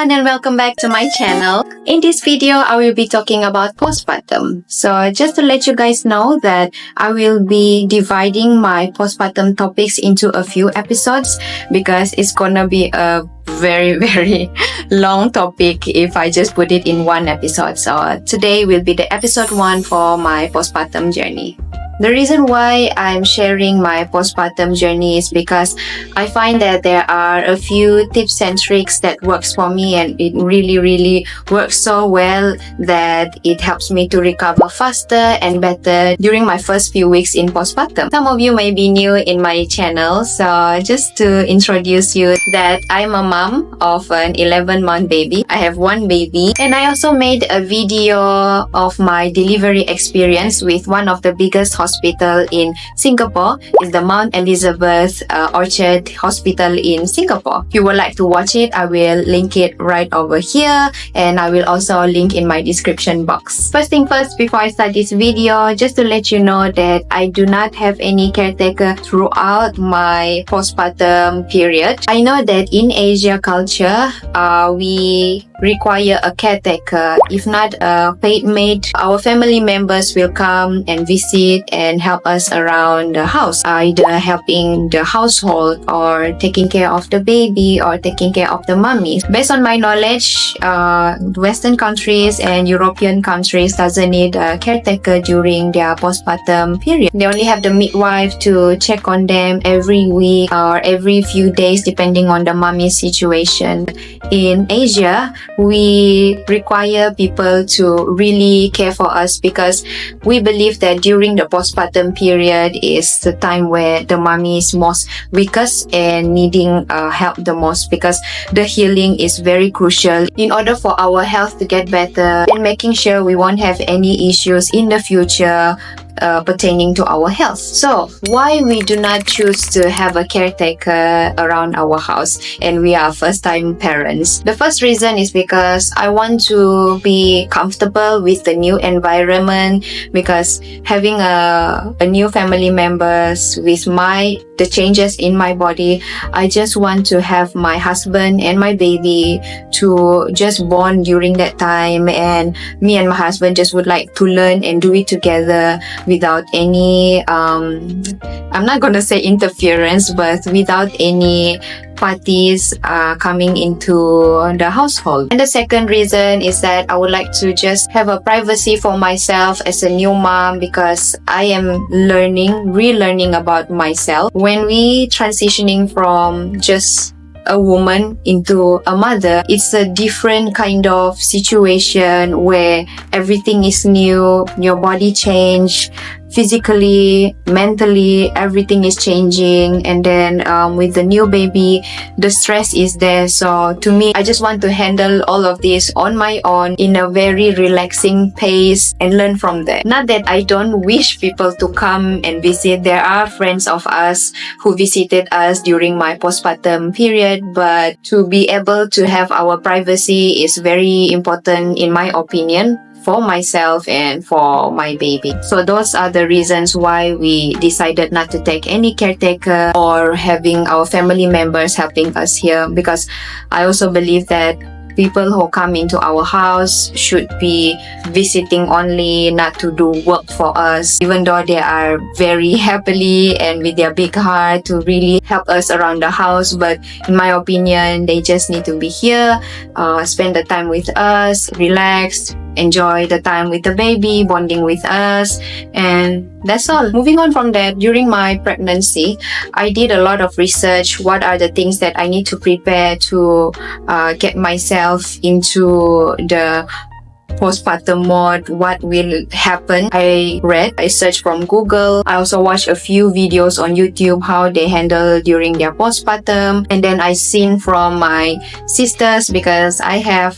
everyone and welcome back to my channel. In this video, I will be talking about postpartum. So just to let you guys know that I will be dividing my postpartum topics into a few episodes because it's gonna be a very long topic if I just put it in one episode. So today will be the episode 1 for my postpartum journey. The reason why I'm sharing my postpartum journey is because I find that there are a few tips and tricks that works for me, and it really works so well that it helps me to recover faster and better during my first few weeks in postpartum. Some of you may be new in my channel, so just to introduce you that I'm a mom of an 11-month baby. I have one baby, and I also made a video of my delivery experience with one of the biggest hospital in Singapore. Is the Mount Elizabeth Orchard Hospital in Singapore. If you would like to watch it, I will link it right over here, and I will also link in my description box. First thing first, before I start this video, just to let you know that I do not have any caretaker throughout my postpartum period. I know that in Asia culture, we require a caretaker. If not a paid maid, our family members will come and visit and help us around the house, either helping the household or taking care of the baby or taking care of the mummy. Based on my knowledge, Western countries and European countries doesn't need a caretaker during their postpartum period. They only have the midwife to check on them every week or every few days depending on the mummy's situation. In Asia, we require people to really care for us because we believe that during the postpartum period is the time where the mommy is most weakest and needing help the most, because the healing is very crucial in order for our health to get better and making sure we won't have any issues in the future pertaining to our health. So why we do not choose to have a caretaker around our house and we are first-time parents? The first reason is because I want to be comfortable with the new environment, because having a new family members with the changes in my body, I just want to have my husband and my baby to just bond during that time, and me and my husband just would like to learn and do it together without any I'm not gonna say interference, but without any parties coming into the household. And the second reason is that I would like to just have a privacy for myself as a new mom, because I am relearning about myself. When we transitioning from just a woman into a mother, it's a different kind of situation where everything is new, your body change, physically, mentally, everything is changing, and then with the new baby, the stress is there. So to me, I just want to handle all of this on my own in a very relaxing pace and learn from that. Not that I don't wish people to come and visit. There are friends of us who visited us during my postpartum period, but to be able to have our privacy is very important in my opinion, for myself and for my baby. So those are the reasons why we decided not to take any caretaker or having our family members helping us here, because I also believe that people who come into our house should be visiting only, not to do work for us, even though they are very happily and with their big heart to really help us around the house. But in my opinion, they just need to be here, spend the time with us, relax, enjoy the time with the baby, bonding with us, and that's all. Moving on from that, during my pregnancy, I did a lot of research. What are the things that I need to prepare to get myself into the postpartum mode? What will happen? I searched from Google. I also watched a few videos on YouTube how they handle during their postpartum, and then I seen from my sisters, because I have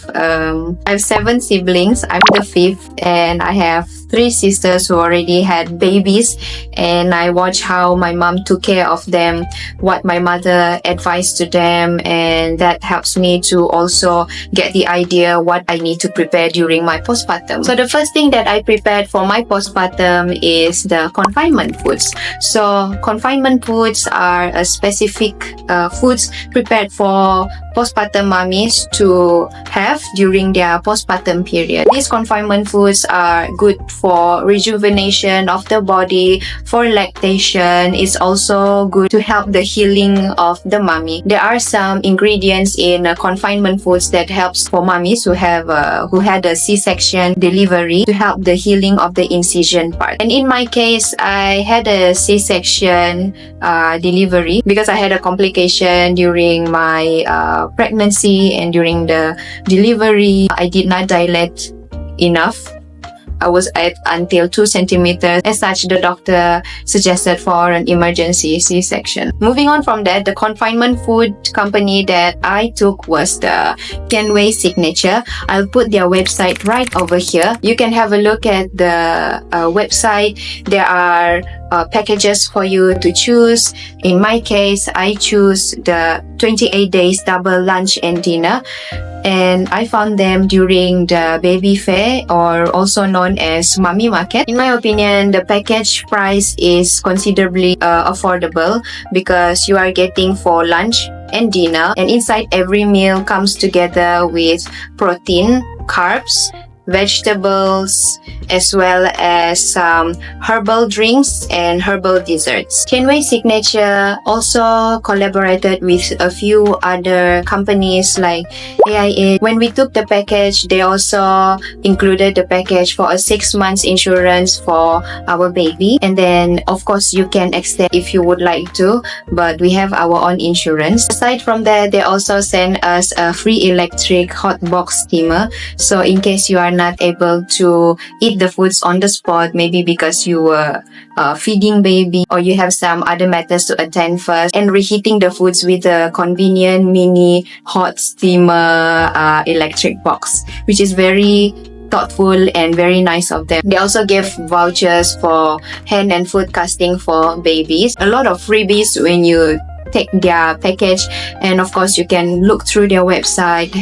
7 siblings. I'm the 5th, and I have three sisters who already had babies, and I watched how my mom took care of them, what my mother advised to them, and that helps me to also get the idea what I need to prepare during my postpartum. So the first thing that I prepared for my postpartum is the confinement foods. So confinement foods are a specific foods prepared for postpartum mummies to have during their postpartum period. These confinement foods are good for rejuvenation of the body, for lactation. It's also good to help the healing of the mummy. There are some ingredients in confinement foods that helps for mummies who had a C-section delivery to help the healing of the incision part. And in my case, I had a C-section delivery because I had a complication during my pregnancy, and during the delivery I did not dilate enough. I was at until 2 centimeters. As such, the doctor suggested for an emergency C-section. Moving on from that, the confinement food company that I took was the Kenway Signature. I'll put their website right over here. You can have a look at the website. There are packages for you to choose. In my case, I choose the 28 days double lunch and dinner, and I found them during the baby fair, or also known as mummy market. In my opinion, the package price is considerably affordable because you are getting for lunch and dinner, and inside every meal comes together with protein, carbs, vegetables, as well as some herbal drinks and herbal desserts. Kenway Signature also collaborated with a few other companies like AIA. When we took the package, they also included the package for a 6 months insurance for our baby, and then of course you can extend if you would like to, but we have our own insurance. Aside from that, they also send us a free electric hot box steamer, so in case you are not able to eat the foods on the spot, maybe because you were feeding baby, or you have some other matters to attend first, and reheating the foods with a convenient mini hot steamer electric box, which is very thoughtful and very nice of them. They also give vouchers for hand and foot casting for babies. A lot of freebies when you take their package, and of course you can look through their website,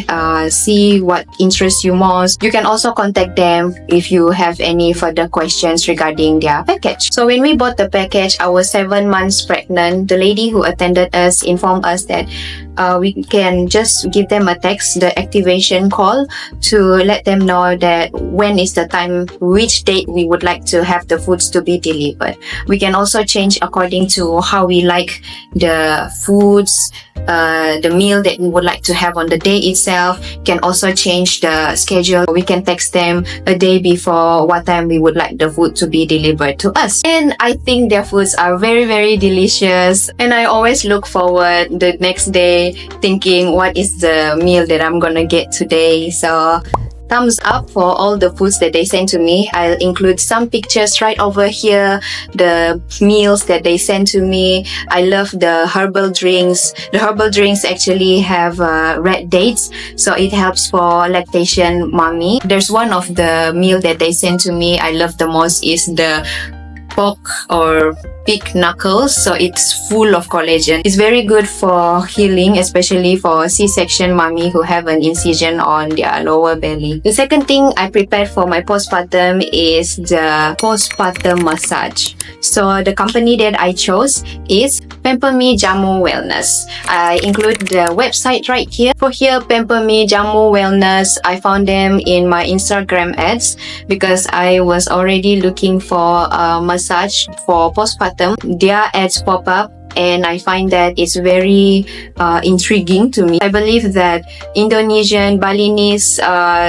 see what interests you most. You can also contact them if you have any further questions regarding their package. So when we bought the package, I was 7 months pregnant. The lady who attended us informed us that we can just give them a text, the activation call, to let them know that when is the time, which date we would like to have the foods to be delivered. We can also change according to how we like the foods, the meal that we would like to have on the day itself. Can also change the schedule. We can text them a day before what time we would like the food to be delivered to us. And I think their foods are very, very delicious, and I always look forward the next day thinking what is the meal that I'm gonna get today. So thumbs up for all the foods that they send to me. I'll include some pictures right over here, the meals that they send to me. I love the herbal drinks. The herbal drinks actually have red dates, so it helps for lactation mommy. There's one of the meal that they send to me I love the most is the pork or pig knuckles, so it's full of collagen. It's very good for healing, especially for C-section mommy who have an incision on their lower belly. The second thing I prepared for my postpartum is the postpartum massage. So the company that I chose is Pamper Me Jamu Wellness. I include the website right here. For here, Pamper Me Jamu Wellness, I found them in my Instagram ads because I was already looking for a massage for postpartum. Their ads pop up, and I find that it's very intriguing to me. I believe that Indonesian Balinese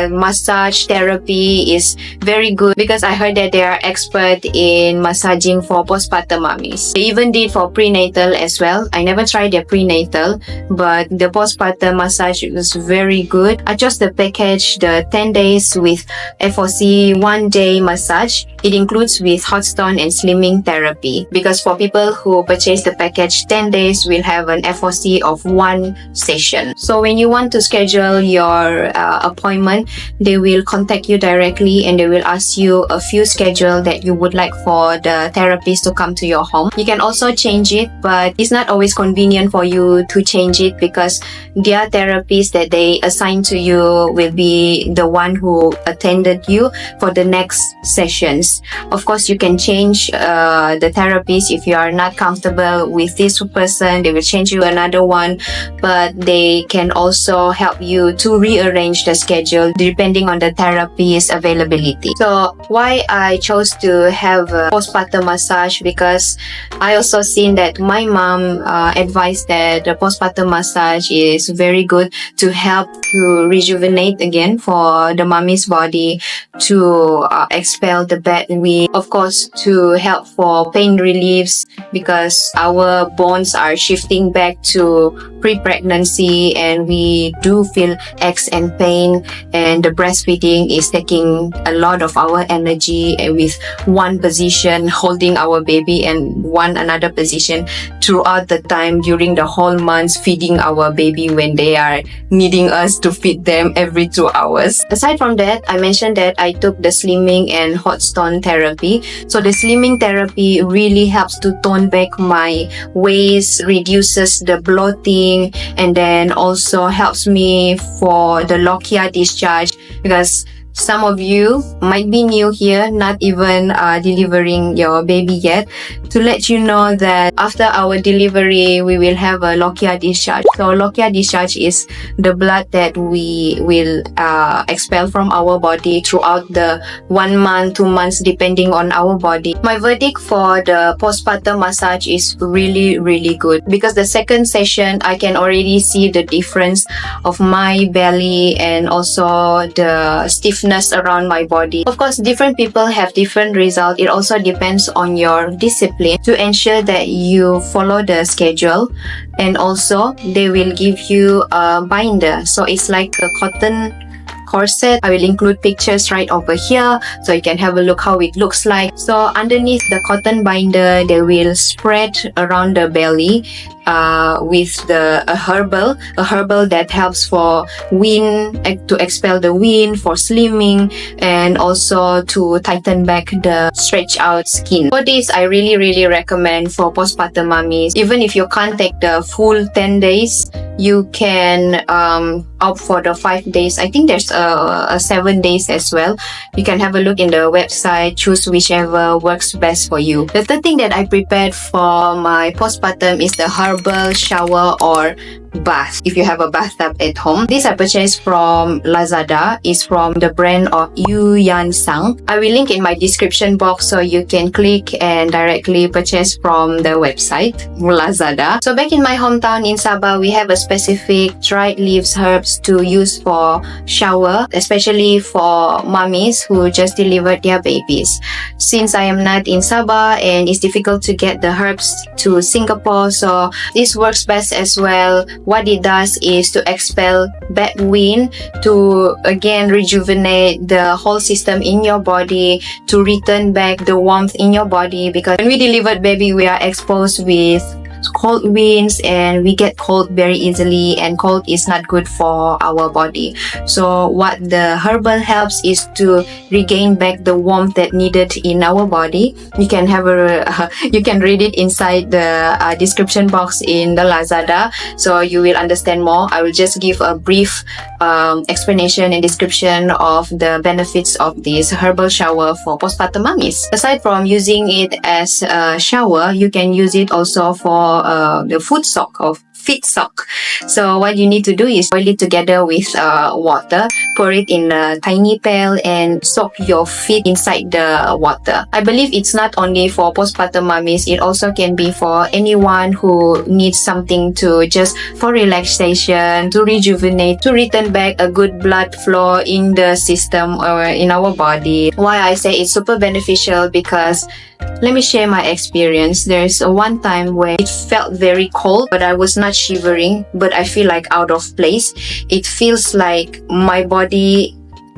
massage therapy is very good because I heard that they are expert in massaging for postpartum mummies. They even did for prenatal as well. I never tried their prenatal, but the postpartum massage was very good. I chose the package, the 10 days with FOC 1 day massage. It includes with hot stone and slimming therapy. Because for people who purchase the package 10 days, we'll have an FOC of 1 session. So when you want to schedule your appointment, they will contact you directly and they will ask you a few schedule that you would like for the therapist to come to your home. You can also change it, but it's not always convenient for you to change it because their therapist that they assign to you will be the one who attended you for the next sessions. Of course, you can change the therapist if you are not comfortable with this person. They will change you another one, but they can also help you to rearrange the schedule depending on the therapist's availability. So why I chose to have a postpartum massage, because I also seen that my mom advised that the postpartum massage is very good to help to rejuvenate again for the mommy's body, to expel the bad wind, of course to help for pain reliefs because our bones are shifting back to pre-pregnancy and we do feel aches and pain, and the breastfeeding is taking a lot of our energy with one position holding our baby and one another position throughout the time during the whole months feeding our baby when they are needing us to feed them every 2 hours. Aside from that, I mentioned that I took the slimming and hot stone therapy. So the slimming therapy really helps to tone back my waist, reduces the bloating, and then also helps me for the lochia discharge, because some of you might be new here, not even delivering your baby yet. To let you know that after our delivery, we will have a lochia discharge. So lochia discharge is the blood that we will expel from our body throughout the 1 month, 2 months, depending on our body. My verdict for the postpartum massage is really, really good, because the second session, I can already see the difference of my belly and also the stiffness around my body. Of course, different people have different results. It also depends on your discipline to ensure that you follow the schedule, and also they will give you a binder. So it's like a cotton corset. I will include pictures right over here so you can have a look how it looks like. So underneath the cotton binder, they will spread around the belly with a herbal that helps for wind, to expel the wind, for slimming, and also to tighten back the stretch out skin. For this, I really recommend for postpartum mummies. Even if you can't take the full 10 days, you can opt for the 5 days. I think there's a 7 days as well. You can have a look in the website, choose whichever works best for you. The third thing that I prepared for my postpartum is the herbal shower or bath, if you have a bathtub at home. This I purchased from Lazada. It's from the brand of Yu Yan Sang. I will link in my description box so you can click and directly purchase from the website Lazada. So back in my hometown in Sabah, we have a specific dried leaves herbs to use for shower, especially for mommies who just delivered their babies. Since I am not in Sabah and it's difficult to get the herbs to Singapore, so this works best as well. What it does is to expel bad wind, to again rejuvenate the whole system in your body, to return back the warmth in your body, because when we delivered baby, we are exposed with cold winds and we get cold very easily, and cold is not good for our body. So what the herbal helps is to regain back the warmth that needed in our body. You can have you can read it inside the description box in the Lazada, so you will understand more. I will just give a brief explanation and description of the benefits of this herbal shower for postpartum mummies. Aside from using it as a shower, you can use it also for the foot soak or feet soak. So what you need to do is boil it together with water, pour it in a tiny pail and soak your feet inside the water. I believe it's not only for postpartum mummies, it also can be for anyone who needs something to just for relaxation, to rejuvenate, to return back a good blood flow in the system or in our body. Why I say it's super beneficial, because let me share my experience. There's one time where it felt very cold, but I was not shivering, but I feel like out of place. It feels like my body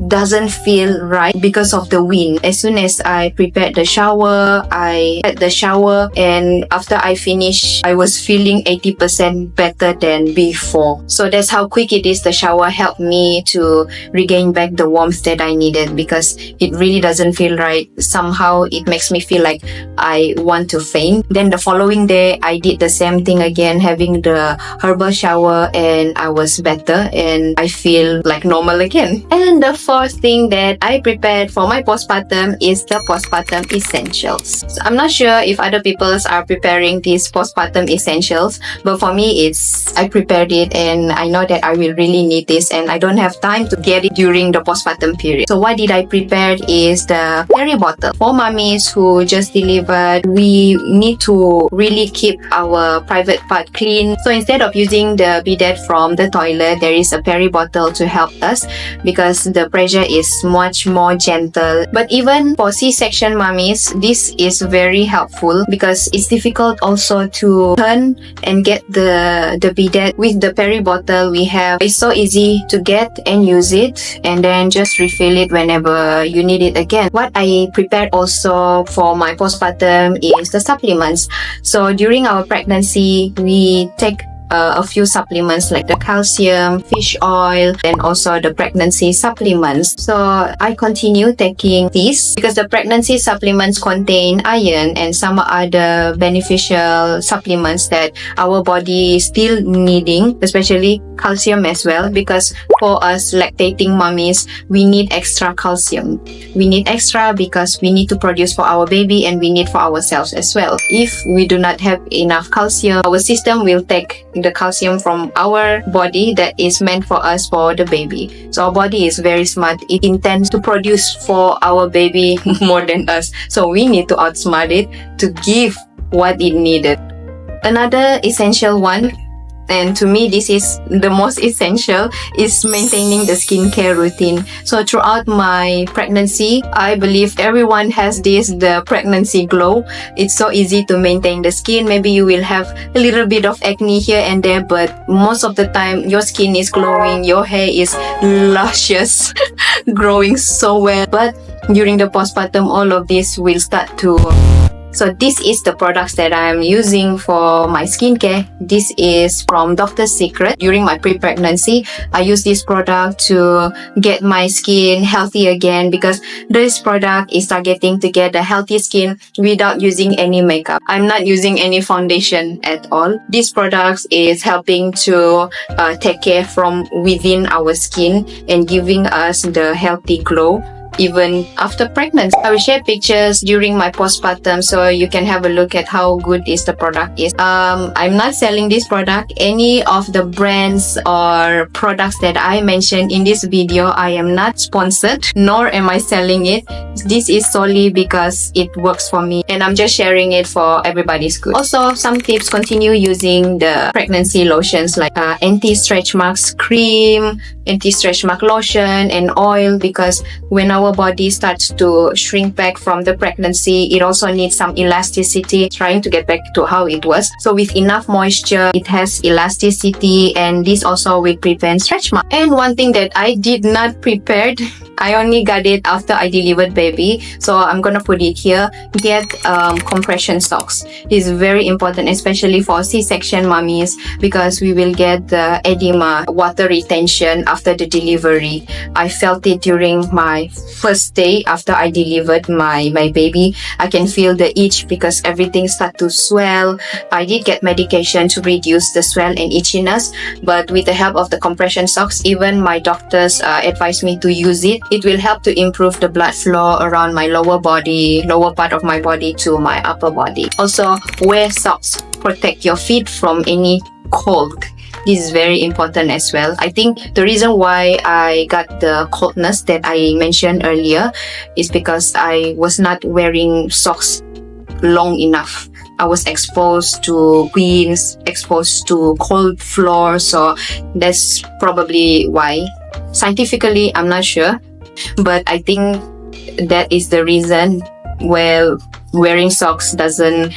doesn't feel right because of the wind. As soon as I prepared the shower, I had the shower, and after I finished, I was feeling 80% better than before. So that's how quick it is. The shower helped me to regain back the warmth that I needed, because it really doesn't feel right. Somehow it makes me feel like I want to faint. Then the following day, I did the same thing again, having the herbal shower, and I was better and I feel like normal again. And the fourth thing that I prepared for my postpartum is the Postpartum Essentials. So I'm not sure if other people are preparing these Postpartum Essentials, but for me, I prepared it, and I know that I will really need this, and I don't have time to get it during the postpartum period. So what did I prepare is the peri bottle. For mommies who just delivered, we need to really keep our private part clean. So instead of using the bidet from the toilet, there is a peri bottle to help us, because the pressure is much more gentle. But even for C-section mommies, this is very helpful, because it's difficult also to turn and get the bidet. With the peri bottle it's so easy to get and use it, and then just refill it whenever you need it again. What I prepared also for my postpartum is the supplements. So during our pregnancy, we take a few supplements like the calcium, fish oil, and also the pregnancy supplements. So I continue taking these because the pregnancy supplements contain iron and some other beneficial supplements that our body is still needing, especially calcium as well, because for us lactating mommies, we need extra calcium. We need extra because we need to produce for our baby, and we need for ourselves as well. If we do not have enough calcium, our system will take the calcium from our body that is meant for us for the baby. So our body is very smart. It intends to produce for our baby more than us. So we need to outsmart it to give what it needed. Another essential one, and to me this is the most essential, is maintaining the skincare routine. So throughout my pregnancy, I believe everyone has the pregnancy glow. It's so easy to maintain the skin. Maybe you will have a little bit of acne here and there, but most of the time your skin is glowing, your hair is luscious, growing so well. But during the postpartum, all of this will start to... So this is the products that I'm using for my skincare. This is from Dr. Secret. During my pre-pregnancy, I use this product to get my skin healthy again, because this product is targeting to get a healthy skin without using any makeup. I'm not using any foundation at all. This product is helping to take care from within our skin and giving us the healthy glow even after pregnancy. I will share pictures during my postpartum so you can have a look at how good is the product is. I'm not selling this product. Any of the brands or products that I mentioned in this video, I am not sponsored, nor am I selling it. This is solely because it works for me and I'm just sharing it for everybody's good. Also, some tips: continue using the pregnancy lotions like anti-stretch marks cream, anti-stretch mark lotion and oil, because when our body starts to shrink back from the pregnancy, it also needs some elasticity, trying to get back to how it was. So with enough moisture, it has elasticity, and this also will prevent stretch marks. And one thing that I did not prepare, I only got it after I delivered baby, so I'm gonna put it here. Get compression socks. It's very important, especially for C-section mummies, because we will get the edema, water retention after the delivery. I felt it during my first day after I delivered my baby. I can feel the itch because everything started to swell. I did get medication to reduce the swell and itchiness, but with the help of the compression socks, even my doctors advised me to use it. It will help to improve the blood flow around my lower part of my body to my upper body. Also, wear socks. Protect your feet from any cold. This is very important as well. I think the reason why I got the coldness that I mentioned earlier is because I was not wearing socks long enough. I was exposed to winds, exposed to cold floors, so that's probably why. Scientifically, I'm not sure, but I think that is the reason. Well, wearing socks doesn't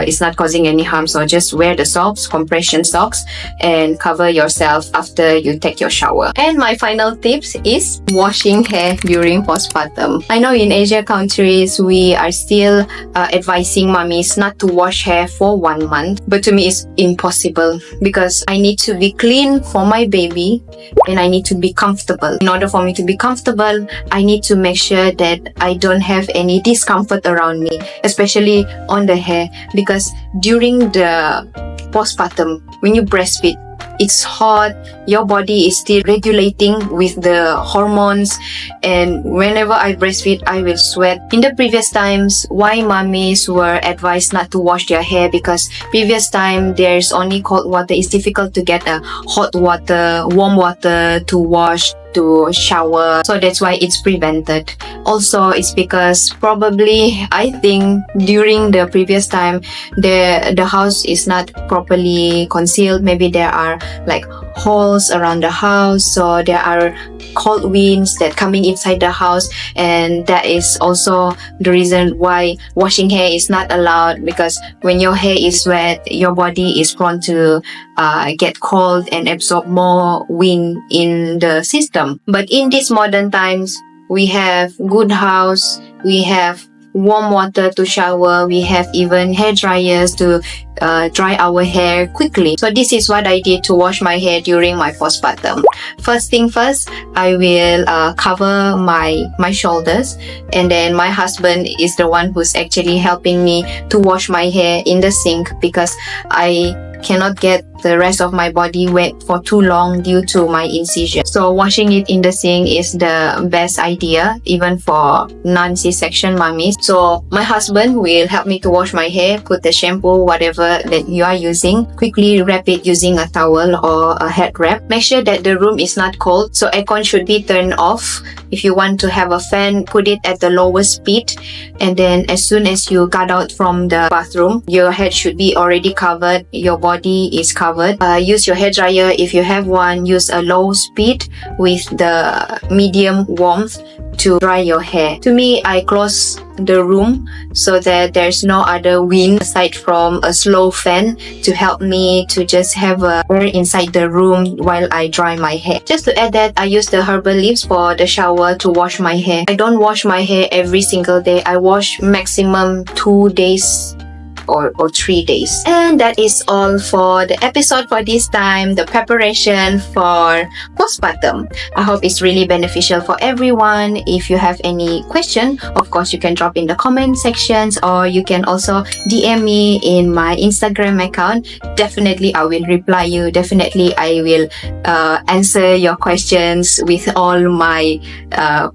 is not causing any harm. So just wear the socks, compression socks, and cover yourself after you take your shower. And my final tips is washing hair during postpartum. I know in Asia countries we are still advising mommies not to wash hair for 1 month, but to me it's impossible because I need to be clean for my baby and I need to be comfortable. In order for me to be comfortable, I need to make sure that I don't have any discomfort around me, especially on the hair, because during the postpartum, when you breastfeed, it's hot, your body is still regulating with the hormones, and whenever I breastfeed, I will sweat. In the previous times, why mommies were advised not to wash their hair, because previous time there's only cold water. It's difficult to get a hot water, warm water to wash, to shower, so that's why it's prevented. Also, it's because probably I think during the previous time the house is not properly concealed. Maybe there are like holes around the house, so there are cold winds that coming inside the house, and that is also the reason why washing hair is not allowed, because when your hair is wet, your body is prone to get cold and absorb more wind in the system. But in these modern times, we have good house, we have warm water to shower, we have even hair dryers to dry our hair quickly. So this is what I did to wash my hair during my postpartum. First thing first, I will cover my shoulders, and then my husband is the one who's actually helping me to wash my hair in the sink, because I cannot get the rest of my body wet for too long due to my incision. So washing it in the sink is the best idea, even for non-C-section mummies. So my husband will help me to wash my hair, put the shampoo, whatever that you are using, quickly wrap it using a towel or a head wrap. Make sure that the room is not cold, so aircon should be turned off. If you want to have a fan, put it at the lowest speed, and then as soon as you got out from the bathroom, your head should be already covered, your body is covered. Use your hair dryer if you have one. Use a low speed with the medium warmth to dry your hair. To me, I close the room so that there's no other wind aside from a slow fan to help me to just have air inside the room while I dry my hair. Just to add that, I use the herbal leaves for the shower to wash my hair. I don't wash my hair every single day. I wash maximum 2 days or 3 days. And that is all for the episode for this time, the preparation for postpartum. I hope it's really beneficial for everyone. If you have any question, of course you can drop in the comment sections, or you can also DM me in my Instagram account. Definitely I will reply you. Definitely I will answer your questions with all my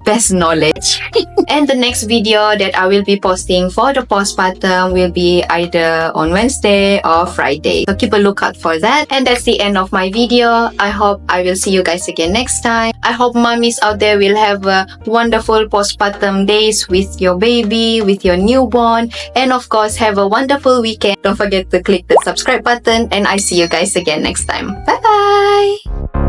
best knowledge. And the next video that I will be posting for the postpartum will be either on Wednesday or Friday. So keep a lookout for that. And that's the end of my video. I hope I will see you guys again next time. I hope mommies out there will have a wonderful postpartum days with your baby, with your newborn, and of course have a wonderful weekend. Don't forget to click the subscribe button, and I see you guys again next time. Bye bye.